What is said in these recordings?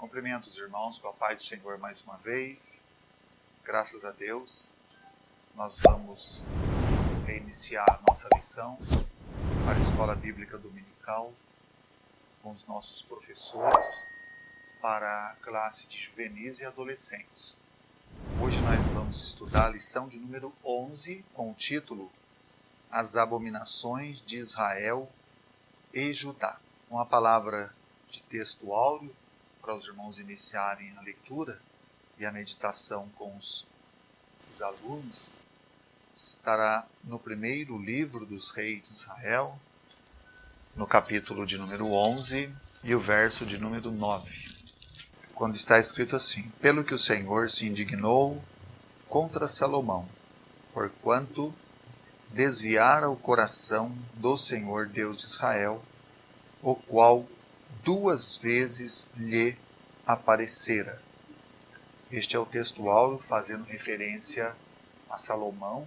Cumprimento os irmãos com a paz do Senhor mais uma vez. Graças a Deus, nós vamos reiniciar a nossa lição para a Escola Bíblica Dominical com os nossos professores para a classe de juvenis e adolescentes. Hoje nós vamos estudar a lição de número 11 com o título As Abominações de Israel e Judá. Uma palavra de texto áureo para os irmãos iniciarem a leitura e a meditação com os alunos, estará no primeiro livro dos reis de Israel, no capítulo de número 11 e o verso de número 9, quando está escrito assim: Pelo que o Senhor se indignou contra Salomão, porquanto desviara o coração do Senhor Deus de Israel, o qual 2 vezes lhe aparecera. Este é o texto áureo fazendo referência a Salomão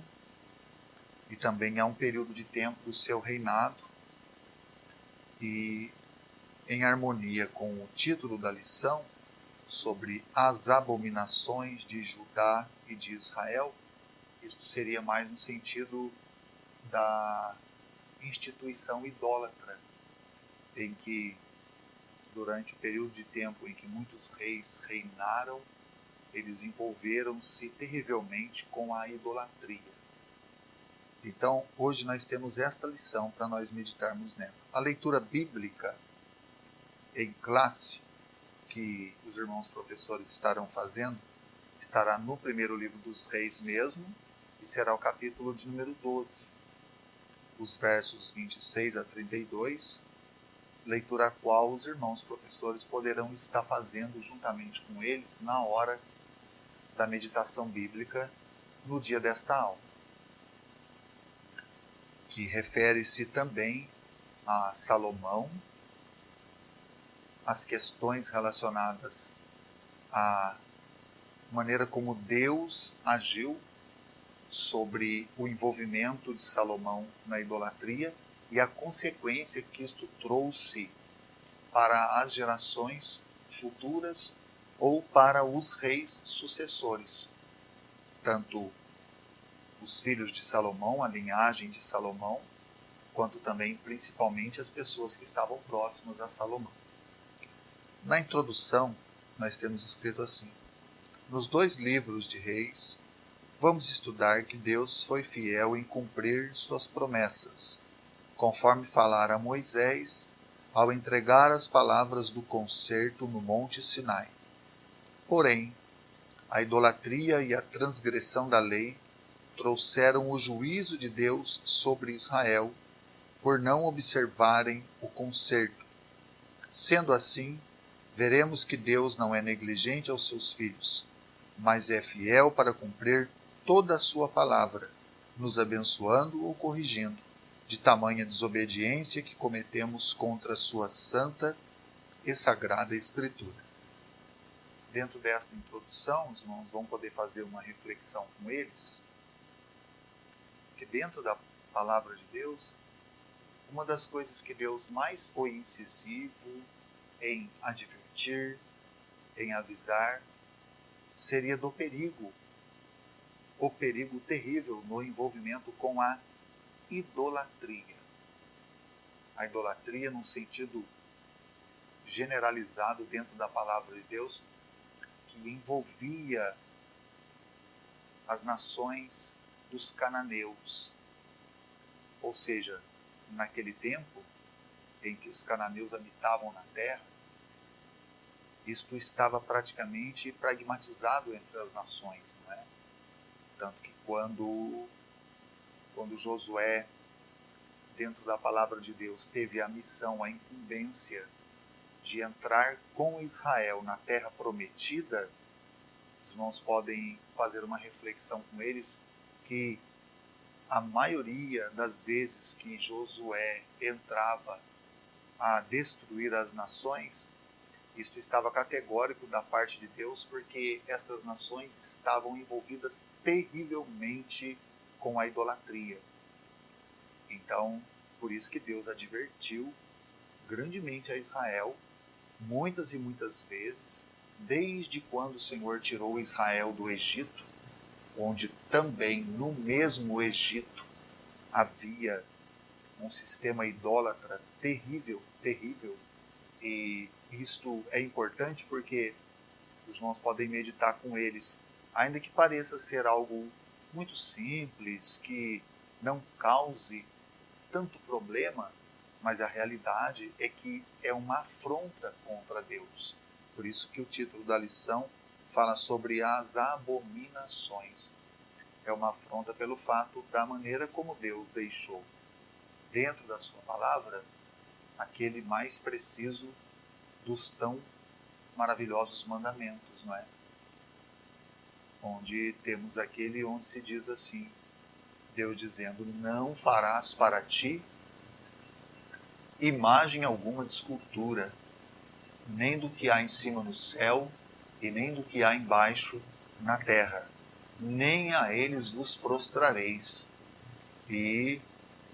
e também a um período de tempo do seu reinado, e em harmonia com o título da lição sobre as abominações de Judá e de Israel. Isto seria mais no sentido da instituição idólatra, em que durante o período de tempo em que muitos reis reinaram, eles envolveram-se terrivelmente com a idolatria. Então, hoje nós temos esta lição para nós meditarmos nela. A leitura bíblica em classe que os irmãos professores estarão fazendo estará no primeiro livro dos reis mesmo, e será o capítulo de número 12, os versos 26 a 32, leitura a qual os irmãos professores poderão estar fazendo juntamente com eles na hora da meditação bíblica no dia desta aula, que refere-se também a Salomão, as questões relacionadas à maneira como Deus agiu sobre o envolvimento de Salomão na idolatria e a consequência que isto trouxe para as gerações futuras ou para os reis sucessores, tanto os filhos de Salomão, a linhagem de Salomão, quanto também, principalmente, as pessoas que estavam próximas a Salomão. Na introdução, nós temos escrito assim: nos 2 livros de Reis, vamos estudar que Deus foi fiel em cumprir suas promessas, conforme falara a Moisés ao entregar as palavras do concerto no Monte Sinai. Porém, a idolatria e a transgressão da lei trouxeram o juízo de Deus sobre Israel por não observarem o concerto. Sendo assim, veremos que Deus não é negligente aos seus filhos, mas é fiel para cumprir toda a sua palavra, nos abençoando ou corrigindo, de tamanha desobediência que cometemos contra a sua santa e sagrada Escritura. Dentro desta introdução, os irmãos vão poder fazer uma reflexão com eles, que dentro da palavra de Deus, uma das coisas que Deus mais foi incisivo em advertir, em avisar, seria do perigo, o perigo terrível no envolvimento com a idolatria. A idolatria num sentido generalizado dentro da palavra de Deus, que envolvia as nações dos cananeus. Ou seja, naquele tempo em que os cananeus habitavam na terra, isto estava praticamente pragmatizado entre as nações, não é? Tanto que quando Josué, dentro da palavra de Deus, teve a missão, a incumbência de entrar com Israel na terra prometida, os irmãos podem fazer uma reflexão com eles que a maioria das vezes que Josué entrava a destruir as nações, isto estava categórico da parte de Deus, porque essas nações estavam envolvidas terrivelmente com a idolatria. Então, por isso que Deus advertiu grandemente a Israel muitas e muitas vezes, desde quando o Senhor tirou Israel do Egito, onde também no mesmo Egito havia um sistema idólatra terrível, terrível. E isto é importante porque os irmãos podem meditar com eles, ainda que pareça ser algo muito simples, que não cause tanto problema, mas a realidade é que é uma afronta contra Deus. Por isso que o título da lição fala sobre as abominações. É uma afronta pelo fato da maneira como Deus deixou dentro da sua palavra aquele mais preciso dos tão maravilhosos mandamentos, não é? Onde temos aquele onde se diz assim, Deus dizendo, não farás para ti imagem alguma de escultura, nem do que há em cima no céu, e nem do que há embaixo na terra, nem a eles vos prostrareis. E,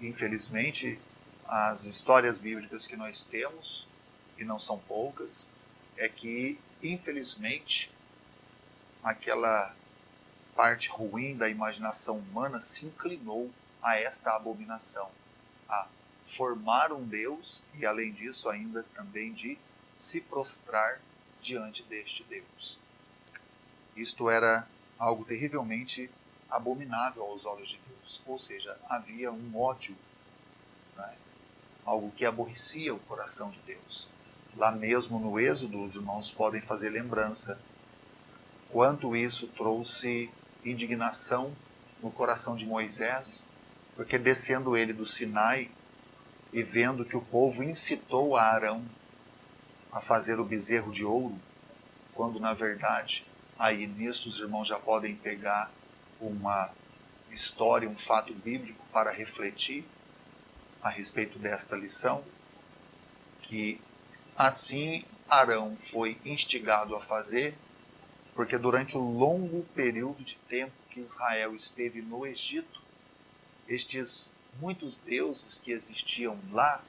infelizmente, as histórias bíblicas que nós temos, e não são poucas, é que, infelizmente, aquela parte ruim da imaginação humana se inclinou a esta abominação, a formar um Deus e, além disso, ainda também de se prostrar diante deste Deus. Isto era algo terrivelmente abominável aos olhos de Deus, ou seja, havia um ódio, né? Algo que aborrecia o coração de Deus. Lá mesmo no Êxodo, os irmãos podem fazer lembrança quanto isso trouxe indignação no coração de Moisés, porque descendo ele do Sinai e vendo que o povo incitou a Arão a fazer o bezerro de ouro, quando na verdade, aí nisso os irmãos já podem pegar uma história, um fato bíblico para refletir a respeito desta lição, que assim Arão foi instigado a fazer, porque durante o longo período de tempo que Israel esteve no Egito, estes muitos deuses que existiam lá,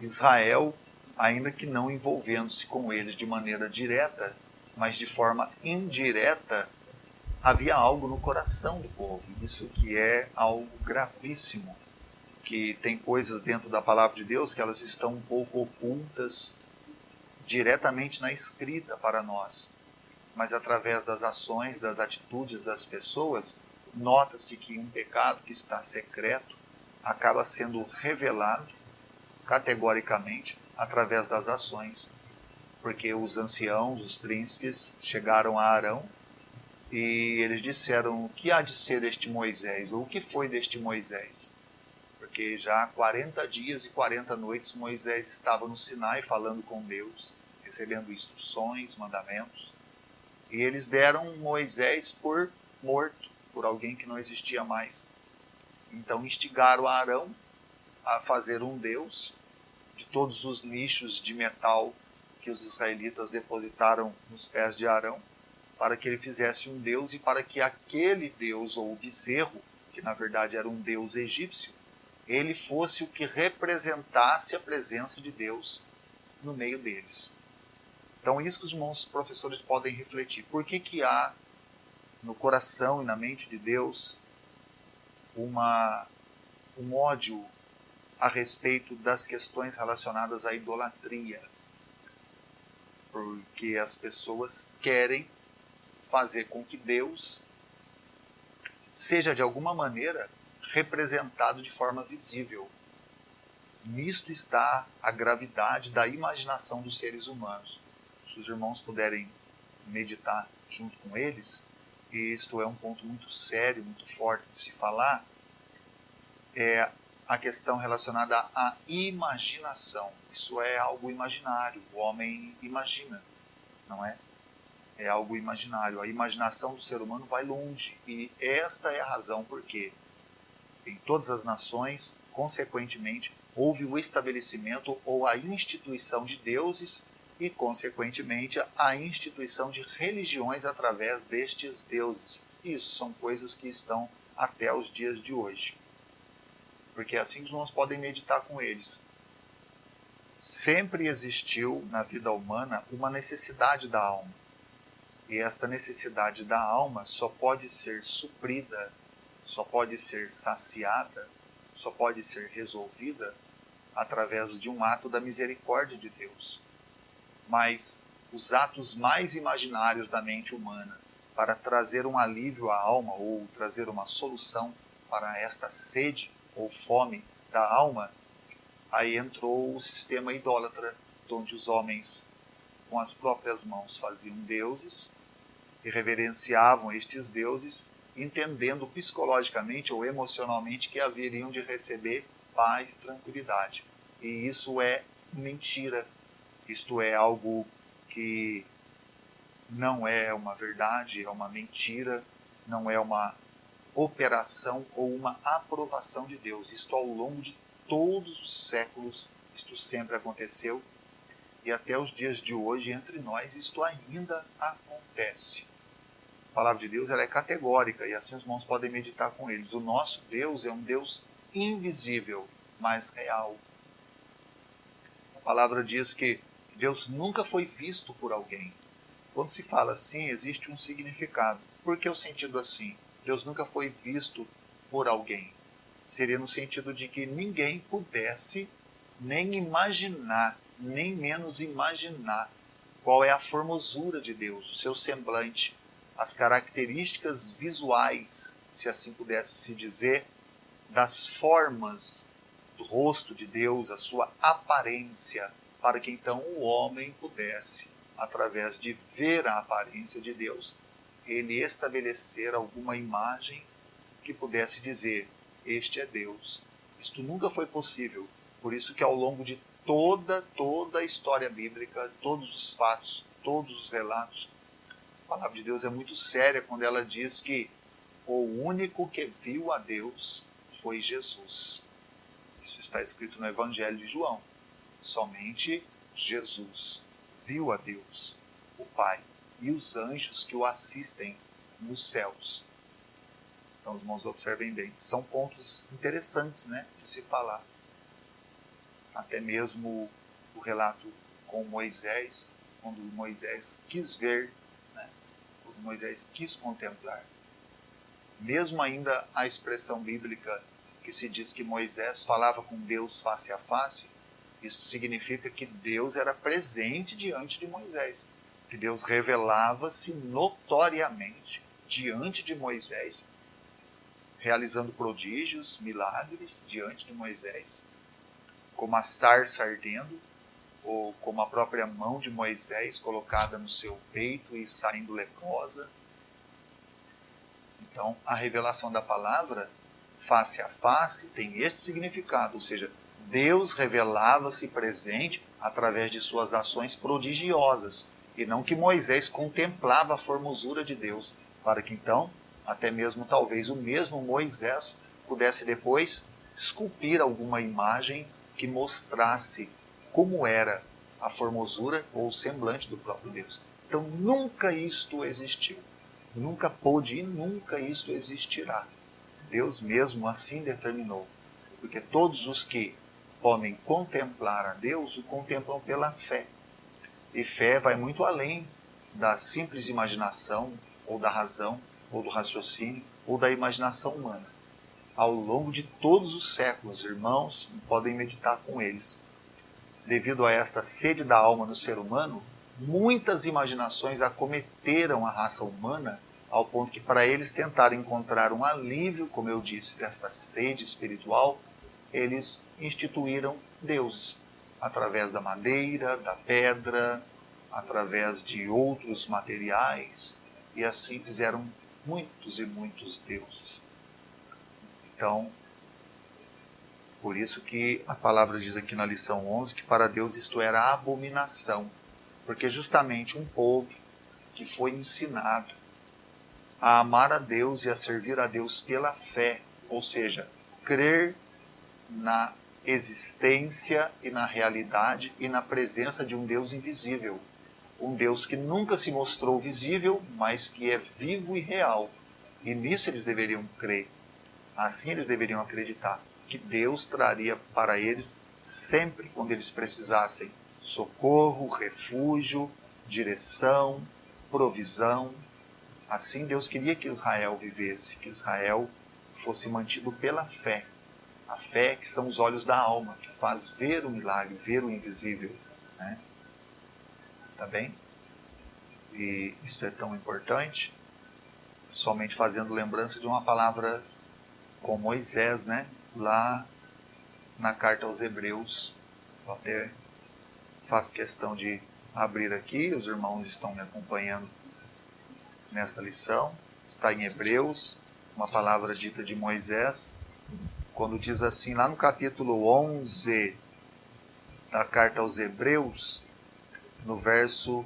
Israel, ainda que não envolvendo-se com eles de maneira direta, mas de forma indireta, havia algo no coração do povo. Isso que é algo gravíssimo, que tem coisas dentro da palavra de Deus que elas estão um pouco ocultas diretamente na escrita para nós. Mas através das ações, das atitudes das pessoas, nota-se que um pecado que está secreto acaba sendo revelado categoricamente através das ações. Porque os anciãos, os príncipes, chegaram a Arão e eles disseram, o que há de ser este Moisés? Ou o que foi deste Moisés? Porque já há 40 dias e 40 noites Moisés estava no Sinai falando com Deus, recebendo instruções, mandamentos. E eles deram Moisés por morto, por alguém que não existia mais. Então instigaram a Arão a fazer um Deus de todos os nichos de metal que os israelitas depositaram nos pés de Arão, para que ele fizesse um Deus e para que aquele Deus, ou o bezerro, que na verdade era um Deus egípcio, ele fosse o que representasse a presença de Deus no meio deles. Então, isso que os irmãos professores podem refletir. Por que há no coração e na mente de Deus um ódio a respeito das questões relacionadas à idolatria? Porque as pessoas querem fazer com que Deus seja de alguma maneira representado de forma visível. Nisto está a gravidade da imaginação dos seres humanos. Se os irmãos puderem meditar junto com eles, e isto é um ponto muito sério, muito forte de se falar, é a questão relacionada à imaginação. Isso é algo imaginário, o homem imagina, não é? É algo imaginário. A imaginação do ser humano vai longe, e esta é a razão por que em todas as nações, consequentemente, houve o estabelecimento ou a instituição de deuses e, consequentemente, a instituição de religiões através destes deuses. Isso são coisas que estão até os dias de hoje. Porque assim os irmãos podem meditar com eles. sempre existiu na vida humana uma necessidade da alma. E esta necessidade da alma só pode ser suprida, só pode ser saciada, só pode ser resolvida através de um ato da misericórdia de Deus. Mas os atos mais imaginários da mente humana para trazer um alívio à alma ou trazer uma solução para esta sede ou fome da alma, aí entrou o sistema idólatra, onde os homens com as próprias mãos faziam deuses e reverenciavam estes deuses, entendendo psicologicamente ou emocionalmente que haveriam de receber paz, tranquilidade. E isso é mentira. Isto é algo que não é uma verdade, é uma mentira, não é uma operação ou uma aprovação de Deus. Isto ao longo de todos os séculos, isto sempre aconteceu. E até os dias de hoje, entre nós, isto ainda acontece. A palavra de Deus ela é categórica e assim os irmãos podem meditar com eles. O nosso Deus é um Deus invisível, mas real. A palavra diz que Deus nunca foi visto por alguém. Quando se fala assim, existe um significado. Por que o sentido assim? Deus nunca foi visto por alguém. Seria no sentido de que ninguém pudesse nem imaginar, nem menos imaginar qual é a formosura de Deus, o seu semblante, as características visuais, se assim pudesse se dizer, das formas do rosto de Deus, a sua aparência, para que então o homem pudesse, através de ver a aparência de Deus, ele estabelecer alguma imagem que pudesse dizer, este é Deus. Isto nunca foi possível, por isso que ao longo de toda a história bíblica, todos os fatos, todos os relatos, a palavra de Deus é muito séria quando ela diz que o único que viu a Deus foi Jesus. Isso está escrito no Evangelho de João. Somente Jesus viu a Deus, o Pai, e os anjos que o assistem nos céus. Então os irmãos observem bem. São pontos interessantes, né, de se falar. Até mesmo o relato com Moisés, quando Moisés quis ver, né, quando Moisés quis contemplar. Mesmo ainda a expressão bíblica que se diz que Moisés falava com Deus face a face, isso significa que Deus era presente diante de Moisés, que Deus revelava-se notoriamente diante de Moisés, realizando prodígios, milagres diante de Moisés, como a sarça ardendo, ou como a própria mão de Moisés colocada no seu peito e saindo leprosa. Então, a revelação da palavra, face a face, tem este significado, ou seja, Deus revelava-se presente através de suas ações prodigiosas, e não que Moisés contemplava a formosura de Deus, para que então, até mesmo talvez o mesmo Moisés pudesse depois esculpir alguma imagem que mostrasse como era a formosura ou o semblante do próprio Deus. Então nunca isto existiu, nunca pôde e nunca isto existirá. Deus mesmo assim determinou, porque todos os que podem contemplar a Deus o contemplam pela fé. E fé vai muito além da simples imaginação, ou da razão, ou do raciocínio, ou da imaginação humana. Ao longo de todos os séculos, irmãos, podem meditar com eles. Devido a esta sede da alma no ser humano, muitas imaginações acometeram a raça humana, ao ponto que para eles tentarem encontrar um alívio, como eu disse, desta sede espiritual, eles instituíram deuses, através da madeira, da pedra, através de outros materiais, e assim fizeram muitos e muitos deuses. Então, por isso que a palavra diz aqui na lição 11 que para Deus isto era abominação, porque justamente um povo que foi ensinado a amar a Deus e a servir a Deus pela fé, ou seja, crer na existência e na realidade e na presença de um Deus invisível. Um Deus que nunca se mostrou visível, mas que é vivo e real. E nisso eles deveriam crer. Assim eles deveriam acreditar que Deus traria para eles sempre quando eles precisassem socorro, refúgio, direção, provisão. Assim Deus queria que Israel vivesse, que Israel fosse mantido pela fé. A fé que são os olhos da alma, que faz ver o milagre, ver o invisível. Né? Está bem? E isso é tão importante, somente fazendo lembrança de uma palavra com Moisés, né? Lá na carta aos Hebreus. Eu até faço questão de abrir aqui, os irmãos estão me acompanhando nesta lição. Está em Hebreus, uma palavra dita de Moisés, quando diz assim, lá no capítulo 11 da carta aos Hebreus, no verso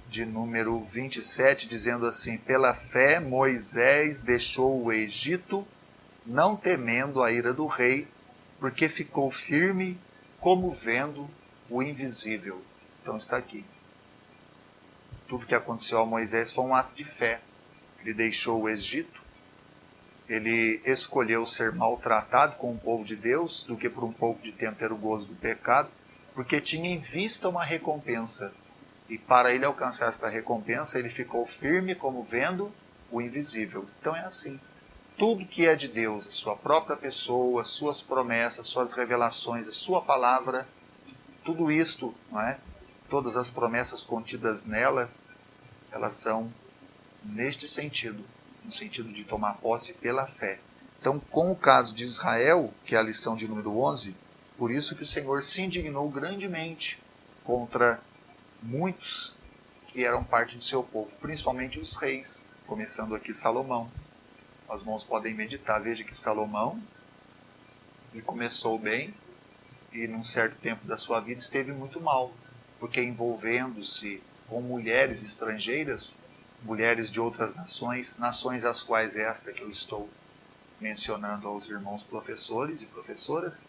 de número 27, dizendo assim: pela fé Moisés deixou o Egito, não temendo a ira do rei, porque ficou firme como vendo o invisível. Então está aqui. Tudo que aconteceu a Moisés foi um ato de fé. Ele deixou o Egito, ele escolheu ser maltratado com o povo de Deus, do que por um pouco de tempo ter o gozo do pecado, porque tinha em vista uma recompensa. E para ele alcançar esta recompensa, ele ficou firme como vendo o invisível. Então é assim. Tudo que é de Deus, a sua própria pessoa, suas promessas, suas revelações, a sua palavra, tudo isto, não é? Todas as promessas contidas nela, elas são neste sentido, no sentido de tomar posse pela fé. Então, com o caso de Israel, que é a lição de número 11, por isso que o Senhor se indignou grandemente contra muitos que eram parte do seu povo, principalmente os reis, começando aqui Salomão. Os irmãos podem meditar, veja que Salomão, ele começou bem e num certo tempo da sua vida esteve muito mal, porque envolvendo-se com mulheres estrangeiras, mulheres de outras nações, nações as quais esta que eu estou mencionando aos irmãos professores e professoras,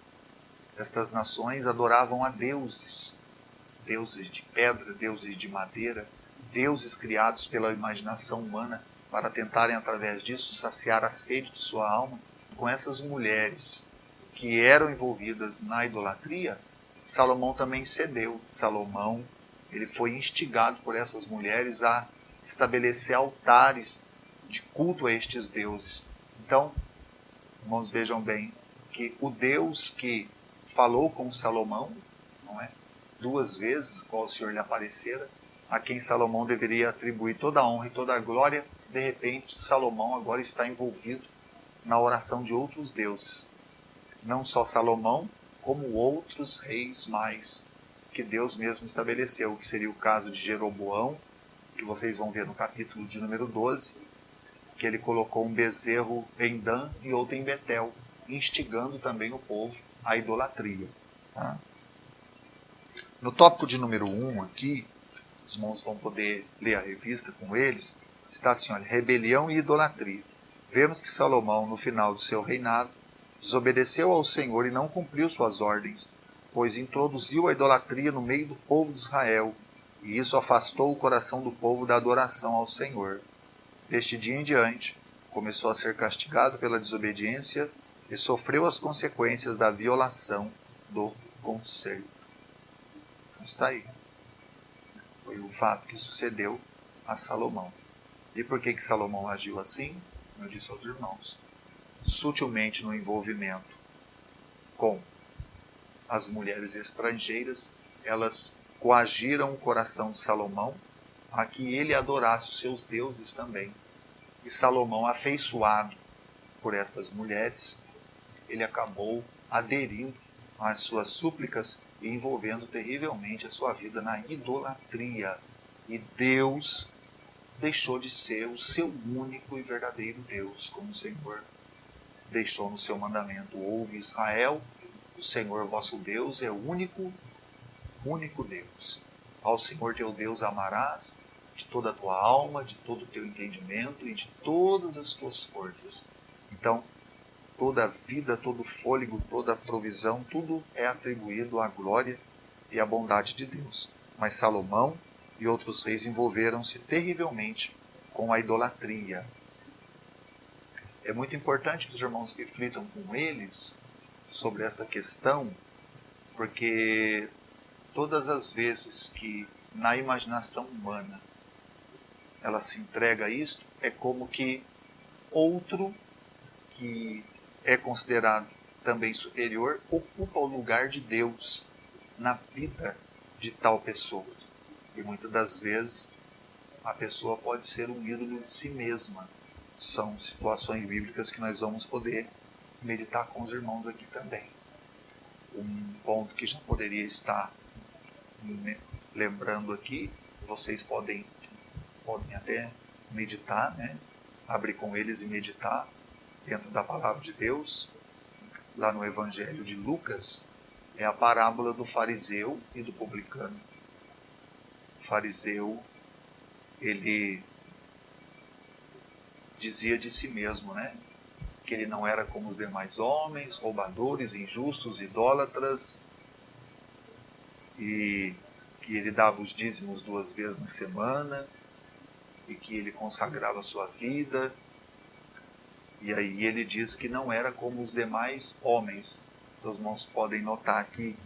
estas nações adoravam a deuses, deuses de pedra, deuses de madeira, deuses criados pela imaginação humana para tentarem através disso saciar a sede de sua alma. Com essas mulheres que eram envolvidas na idolatria, Salomão também cedeu. Salomão, ele foi instigado por essas mulheres a estabelecer altares de culto a estes deuses. Então, irmãos, vejam bem que o Deus que falou com Salomão, não é? 2 vezes, qual o Senhor lhe aparecera, a quem Salomão deveria atribuir toda a honra e toda a glória, de repente Salomão agora está envolvido na oração de outros deuses. Não só Salomão, como outros reis mais que Deus mesmo estabeleceu, que seria o caso de Jeroboão, que vocês vão ver no capítulo de número 12, que ele colocou um bezerro em Dan e outro em Betel, instigando também o povo à idolatria. Tá? No tópico de número 1 aqui, os irmãos vão poder ler a revista com eles, está assim, olha, rebelião e idolatria. Vemos que Salomão, no final do seu reinado, desobedeceu ao Senhor e não cumpriu suas ordens, pois introduziu a idolatria no meio do povo de Israel, e isso afastou o coração do povo da adoração ao Senhor. Deste dia em diante, começou a ser castigado pela desobediência e sofreu as consequências da violação do concerto. Então está aí. Foi o fato que sucedeu a Salomão. E por que Salomão agiu assim? Como eu disse aos irmãos, sutilmente no envolvimento com as mulheres estrangeiras, elas coagiram o coração de Salomão a que ele adorasse os seus deuses também. E Salomão, afeiçoado por estas mulheres, ele acabou aderindo às suas súplicas e envolvendo terrivelmente a sua vida na idolatria. E Deus deixou de ser o seu único e verdadeiro Deus, como o Senhor deixou no seu mandamento. Ouve Israel, o Senhor vosso Deus é o único Deus. Ao Senhor teu Deus amarás de toda a tua alma, de todo o teu entendimento e de todas as tuas forças. Então, toda a vida, todo o fôlego, toda a provisão, tudo é atribuído à glória e à bondade de Deus. Mas Salomão e outros reis envolveram-se terrivelmente com a idolatria. É muito importante que os irmãos reflitam com eles sobre esta questão Porque todas as vezes que na imaginação humana ela se entrega a isto, é como que outro que é considerado também superior ocupa o lugar de Deus na vida de tal pessoa. E muitas das vezes a pessoa pode ser um ídolo de si mesma. São situações bíblicas que nós vamos poder meditar com os irmãos aqui também. Um ponto que já poderia estar lembrando aqui, vocês podem até meditar, né? Abrir com eles e meditar dentro da palavra de Deus, lá no Evangelho de Lucas, é a parábola do fariseu e do publicano. O fariseu, ele dizia de si mesmo, né? Que ele não era como os demais homens, roubadores, injustos, idólatras, e que ele dava os dízimos 2 vezes na semana, e que ele consagrava a sua vida. E aí ele diz que não era como os demais homens. Então os irmãos podem notar que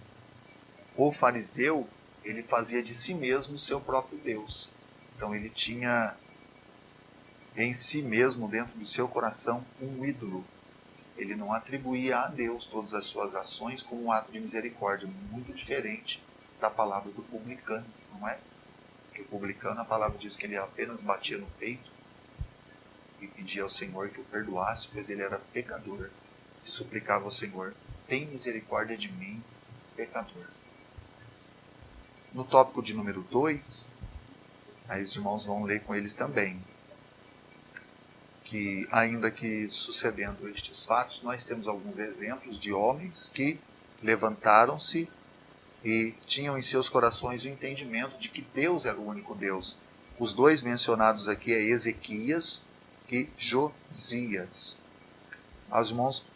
o fariseu, ele fazia de si mesmo o seu próprio Deus. Então ele tinha em si mesmo, dentro do seu coração, um ídolo. Ele não atribuía a Deus todas as suas ações como um ato de misericórdia, muito diferente da palavra do publicano, não é? Porque o publicano, a palavra diz que ele apenas batia no peito e pedia ao Senhor que o perdoasse, pois ele era pecador, e suplicava ao Senhor: tem misericórdia de mim, pecador. No tópico de número 2, aí os irmãos vão ler com eles também, que ainda que sucedendo estes fatos, nós temos alguns exemplos de homens que levantaram-se e tinham em seus corações o entendimento de que Deus era o único Deus. Os 2 mencionados aqui é Ezequias e Josias. Os irmãos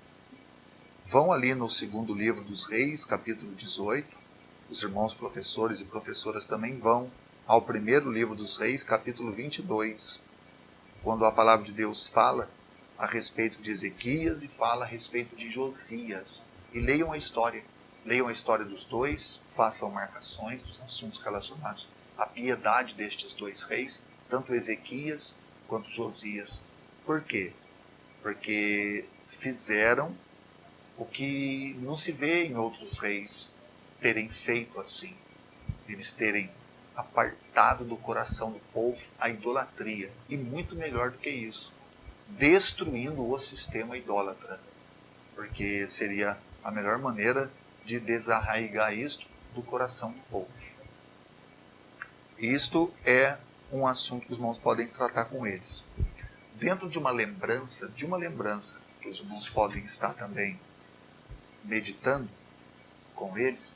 vão ali no 2º livro dos Reis, capítulo 18. Os irmãos professores e professoras também vão ao 1º livro dos Reis, capítulo 22. Quando a palavra de Deus fala a respeito de Ezequias e fala a respeito de Josias. E leiam a história. Leiam a história dos dois, façam marcações dos assuntos relacionados à piedade destes 2 reis, tanto Ezequias quanto Josias. Por quê? Porque fizeram o que não se vê em outros reis terem feito assim. Eles terem apartado do coração do povo a idolatria. E muito melhor do que isso, destruindo o sistema idólatra. Porque seria a melhor maneira de desarraigar isto do coração do povo. Isto é um assunto que os irmãos podem tratar com eles. Dentro de uma lembrança, que os irmãos podem estar também meditando com eles,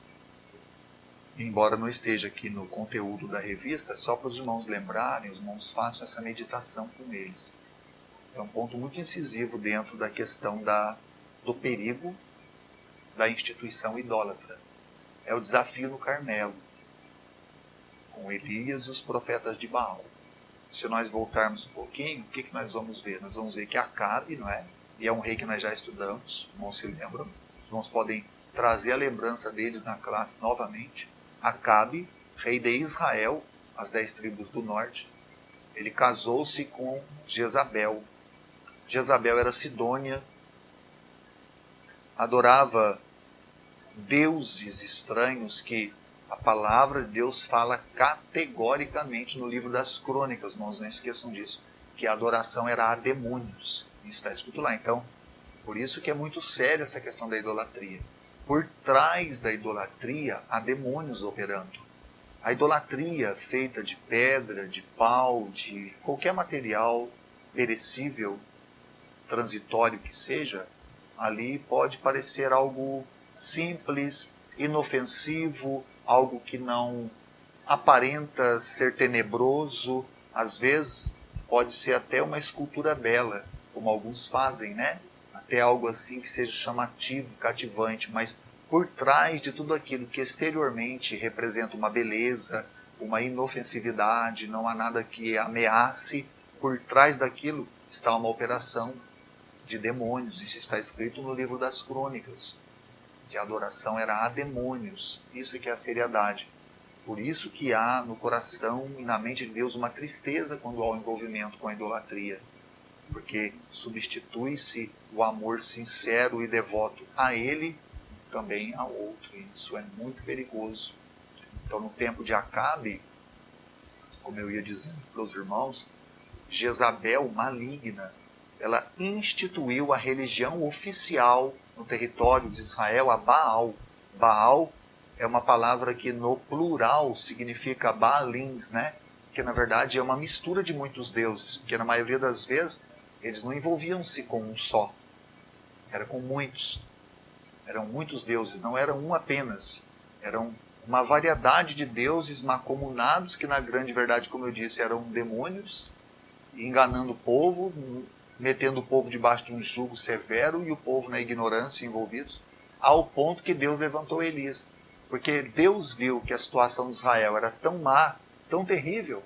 embora não esteja aqui no conteúdo da revista, só para os irmãos lembrarem, os irmãos façam essa meditação com eles. É um ponto muito incisivo dentro da questão do perigo da instituição idólatra. É o desafio no Carmelo, com Elias e os profetas de Baal. Se nós voltarmos um pouquinho, o que nós vamos ver? Nós vamos ver que Acabe, não é? E é um rei que nós já estudamos, os irmãos se lembram. Os irmãos podem trazer a lembrança deles na classe novamente. Acabe, rei de Israel, as 10 tribos do norte, ele casou-se com Jezabel. Jezabel era sidônia, adorava deuses estranhos que a palavra de Deus fala categoricamente no livro das Crônicas, irmãos, não esqueçam disso, que a adoração era a demônios. Isso está escrito lá. Então, por isso que é muito séria essa questão da idolatria. Por trás da idolatria há demônios operando. A idolatria feita de pedra, de pau, de qualquer material perecível, transitório que seja, ali pode parecer algo simples, inofensivo, algo que não aparenta ser tenebroso. Às vezes pode ser até uma escultura bela, como alguns fazem, né? Até algo assim que seja chamativo, cativante, mas por trás de tudo aquilo que exteriormente representa uma beleza, uma inofensividade, não há nada que ameace, por trás daquilo está uma operação de demônios. Isso está escrito no livro das Crônicas. que a adoração era a demônios. Isso que é a seriedade. Por isso que há no coração e na mente de Deus uma tristeza quando há o envolvimento com a idolatria. Porque substitui-se o amor sincero e devoto a Ele também ao outro. E isso é muito perigoso. Então, no tempo de Acabe, como eu ia dizendo para os irmãos, Jezabel, maligna, ela instituiu a religião oficial no território de Israel, a Baal. Baal é uma palavra que no plural significa Baalins, né? Que na verdade é uma mistura de muitos deuses, porque na maioria das vezes eles não envolviam-se com um só, era com muitos. Eram muitos deuses, não era um apenas. Eram uma variedade de deuses mancomunados que na grande verdade, como eu disse, eram demônios, enganando o povo, metendo o povo debaixo de um jugo severo e o povo na ignorância envolvidos, ao ponto que Deus levantou Elias. Porque Deus viu que a situação de Israel era tão má, tão terrível,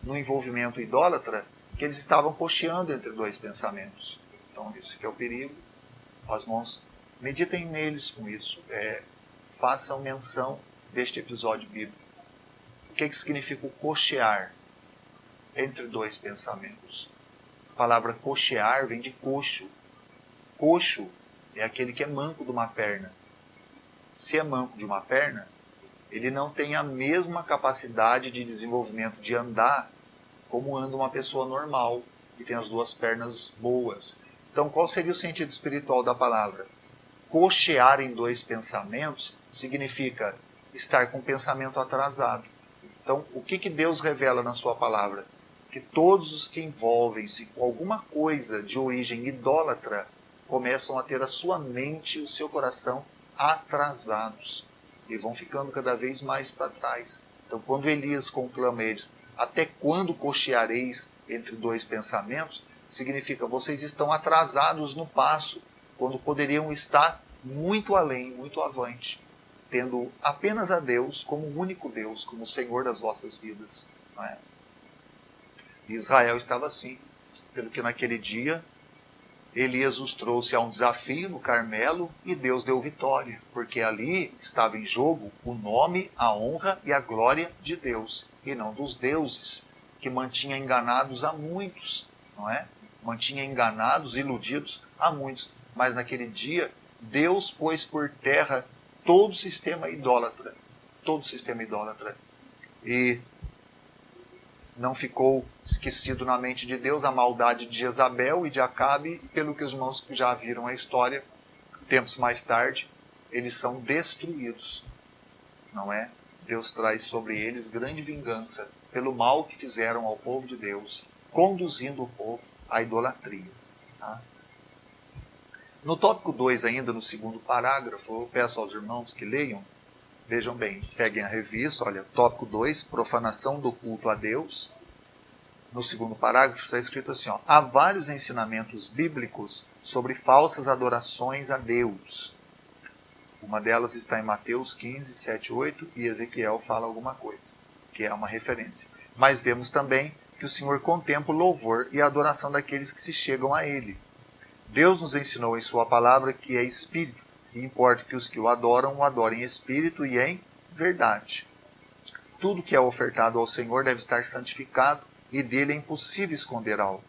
no envolvimento idólatra, que eles estavam cocheando entre dois pensamentos. Então esse que é o perigo. Os irmãos, meditem neles com isso. Façam menção deste episódio bíblico. O que significa o cochear entre dois pensamentos? A palavra cochear vem de coxo. Coxo é aquele que é manco de uma perna. Se é manco de uma perna, ele não tem a mesma capacidade de desenvolvimento de andar como anda uma pessoa normal, que tem as duas pernas boas. Então, qual seria o sentido espiritual da palavra? Cochear em dois pensamentos significa estar com o pensamento atrasado. Então, o que Deus revela na sua palavra? Que todos os que envolvem-se com alguma coisa de origem idólatra começam a ter a sua mente e o seu coração atrasados. E vão ficando cada vez mais para trás. Então, quando Elias conclama eles, até quando cocheareis entre dois pensamentos? Significa, vocês estão atrasados no passo, quando poderiam estar muito além, muito avante, tendo apenas a Deus como o único Deus, como o Senhor das vossas vidas. Não é? Israel estava assim, pelo que naquele dia Elias os trouxe a um desafio no Carmelo e Deus deu vitória, porque ali estava em jogo o nome, a honra e a glória de Deus, e não dos deuses, que mantinha enganados a muitos, não é? Mantinha enganados, iludidos a muitos. Mas naquele dia, Deus pôs por terra todo o sistema idólatra. Todo o sistema idólatra. E não ficou esquecido na mente de Deus a maldade de Jezabel e de Acabe, pelo que os irmãos já viram a história, tempos mais tarde, eles são destruídos. Não é? Deus traz sobre eles grande vingança pelo mal que fizeram ao povo de Deus, conduzindo o povo à idolatria. Tá? No tópico 2, ainda no segundo parágrafo, eu peço aos irmãos que leiam, vejam bem, peguem a revista, olha, tópico 2, profanação do culto a Deus. No segundo parágrafo está escrito assim, ó, há vários ensinamentos bíblicos sobre falsas adorações a Deus. Uma delas está em Mateus 15, 7, 8, e Ezequiel fala alguma coisa, que é uma referência. Mas vemos também que o Senhor contempla o louvor e a adoração daqueles que se chegam a Ele. Deus nos ensinou em sua palavra que é Espírito, e importa que os que o adorem em Espírito e em verdade. Tudo que é ofertado ao Senhor deve estar santificado, e dele é impossível esconder algo.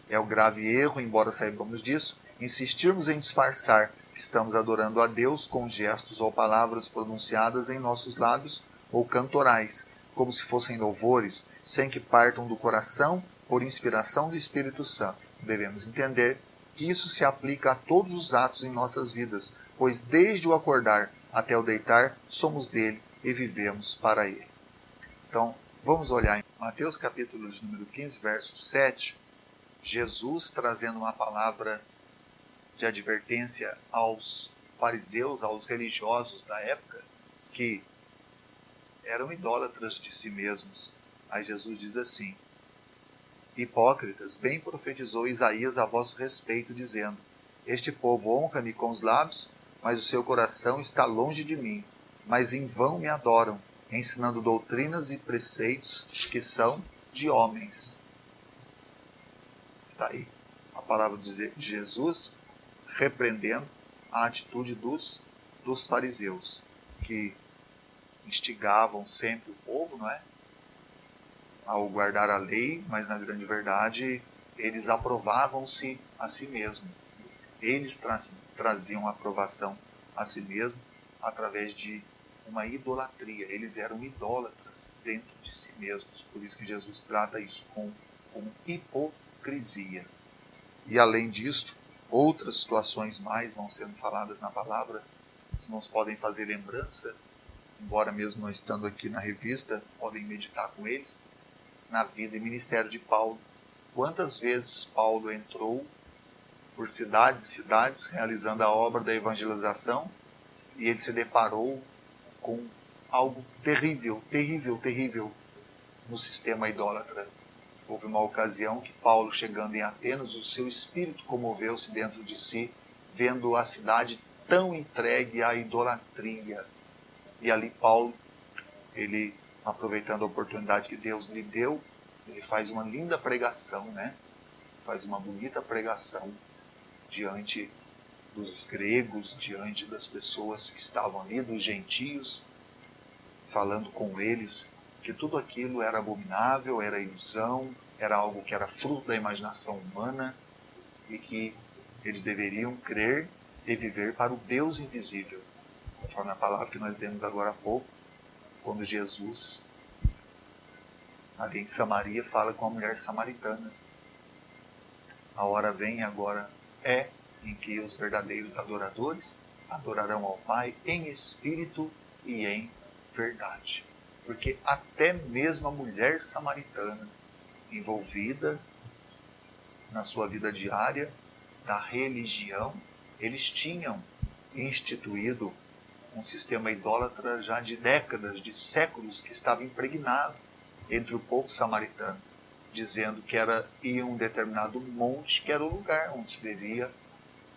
É o grave erro, embora saibamos disso, insistirmos em disfarçar que estamos adorando a Deus com gestos ou palavras pronunciadas em nossos lábios ou cantorais, como se fossem louvores, sem que partam do coração por inspiração do Espírito Santo. Devemos entender que isso se aplica a todos os atos em nossas vidas, pois desde o acordar até o deitar somos dele e vivemos para ele. Então, vamos olhar em Mateus capítulo de número 15, verso 7, Jesus trazendo uma palavra de advertência aos fariseus, aos religiosos da época, que eram idólatras de si mesmos. Aí Jesus diz assim, hipócritas, bem profetizou Isaías a vosso respeito, dizendo, este povo honra-me com os lábios, mas o seu coração está longe de mim, mas em vão me adoram, ensinando doutrinas e preceitos que são de homens. Está aí a palavra de Jesus repreendendo a atitude dos dos fariseus, que instigavam sempre o povo, não é? Ao guardar a lei, mas na grande verdade eles aprovavam-se a si mesmos. Eles traziam aprovação a si mesmos através de uma idolatria. Eles eram idólatras dentro de si mesmos. Por isso que Jesus trata isso como hipocrisia. E além disto, outras situações mais vão sendo faladas na palavra. Os irmãos podem fazer lembrança, embora mesmo não estando aqui na revista, podem meditar com eles, na vida e ministério de Paulo. Quantas vezes Paulo entrou por cidades e cidades, realizando a obra da evangelização, e ele se deparou com algo terrível, terrível, terrível no sistema idólatra. Houve uma ocasião que Paulo, chegando em Atenas, o seu espírito comoveu-se dentro de si, vendo a cidade tão entregue à idolatria. E ali Paulo, ele, aproveitando a oportunidade que Deus lhe deu, ele faz uma linda pregação, né? Faz uma bonita pregação diante dos gregos, diante das pessoas que estavam ali, dos gentios, falando com eles que tudo aquilo era abominável, era ilusão, era algo que era fruto da imaginação humana e que eles deveriam crer e viver para o Deus invisível, conforme a palavra que nós demos agora há pouco, quando Jesus, ali em Samaria, fala com a mulher samaritana. A hora vem, agora é, em que os verdadeiros adoradores adorarão ao Pai em espírito e em verdade. Porque até mesmo a mulher samaritana, envolvida na sua vida diária da religião, eles tinham instituído um sistema idólatra já de décadas, de séculos, que estava impregnado entre o povo samaritano, dizendo que era em um determinado monte que era o lugar onde se devia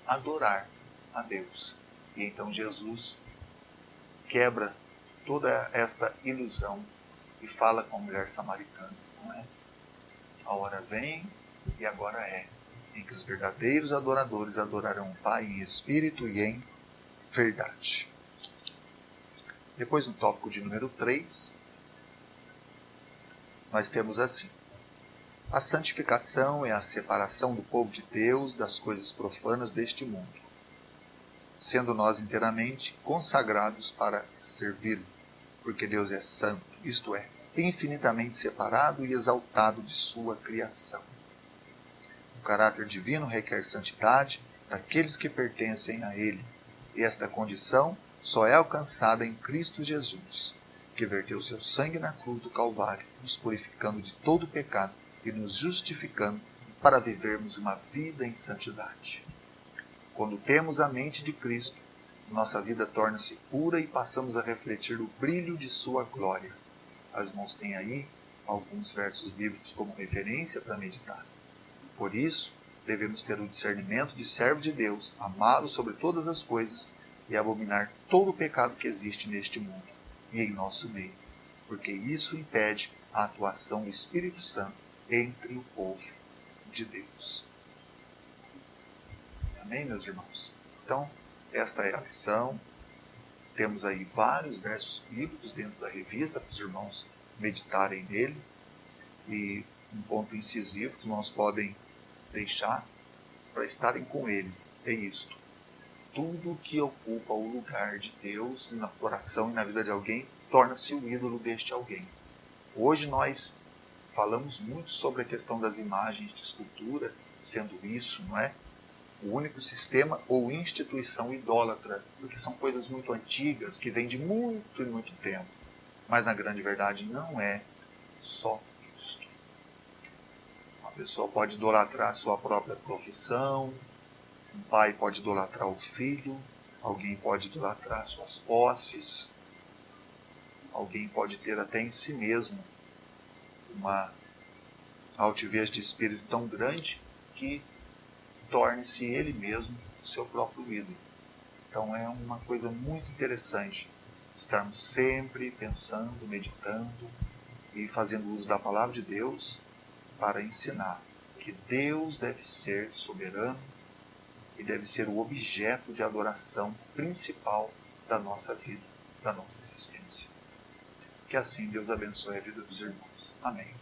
adorar a Deus. E então Jesus quebra toda esta ilusão e fala com a mulher samaritana, não é? A hora vem e agora é, em que os verdadeiros adoradores adorarão o Pai em espírito e em verdade. Depois, no tópico de número 3, nós temos assim: a santificação é a separação do povo de Deus das coisas profanas deste mundo, sendo nós inteiramente consagrados para servi-lo, porque Deus é santo, isto é, infinitamente separado e exaltado de sua criação. O caráter divino requer santidade daqueles que pertencem a Ele, e esta condição só é alcançada em Cristo Jesus, que verteu seu sangue na cruz do Calvário, nos purificando de todo pecado e nos justificando para vivermos uma vida em santidade. Quando temos a mente de Cristo, nossa vida torna-se pura e passamos a refletir o brilho de sua glória. Os irmãos têm aí alguns versos bíblicos como referência para meditar. Por isso, devemos ter o discernimento de servo de Deus, amá-lo sobre todas as coisas e abominar todo o pecado que existe neste mundo e em nosso meio, porque isso impede a atuação do Espírito Santo entre o povo de Deus. Amém, meus irmãos? Então, esta é a lição. Temos aí vários versos bíblicos dentro da revista para os irmãos meditarem nele. E um ponto incisivo que os irmãos podem deixar para estarem com eles é isto: tudo que ocupa o lugar de Deus na coração e na vida de alguém torna-se o ídolo deste alguém. Hoje nós falamos muito sobre a questão das imagens de escultura, sendo isso, não é, o único sistema ou instituição idólatra, porque são coisas muito antigas que vêm de muito e muito tempo. Mas na grande verdade não é só isto. Uma pessoa pode idolatrar a sua própria profissão, um pai pode idolatrar o filho, alguém pode idolatrar suas posses, alguém pode ter até em si mesmo uma altivez de espírito tão grande que torne-se ele mesmo o seu próprio ídolo. Então é uma coisa muito interessante estarmos sempre pensando, meditando e fazendo uso da palavra de Deus para ensinar que Deus deve ser soberano e deve ser o objeto de adoração principal da nossa vida, da nossa existência. Que assim Deus abençoe a vida dos irmãos. Amém.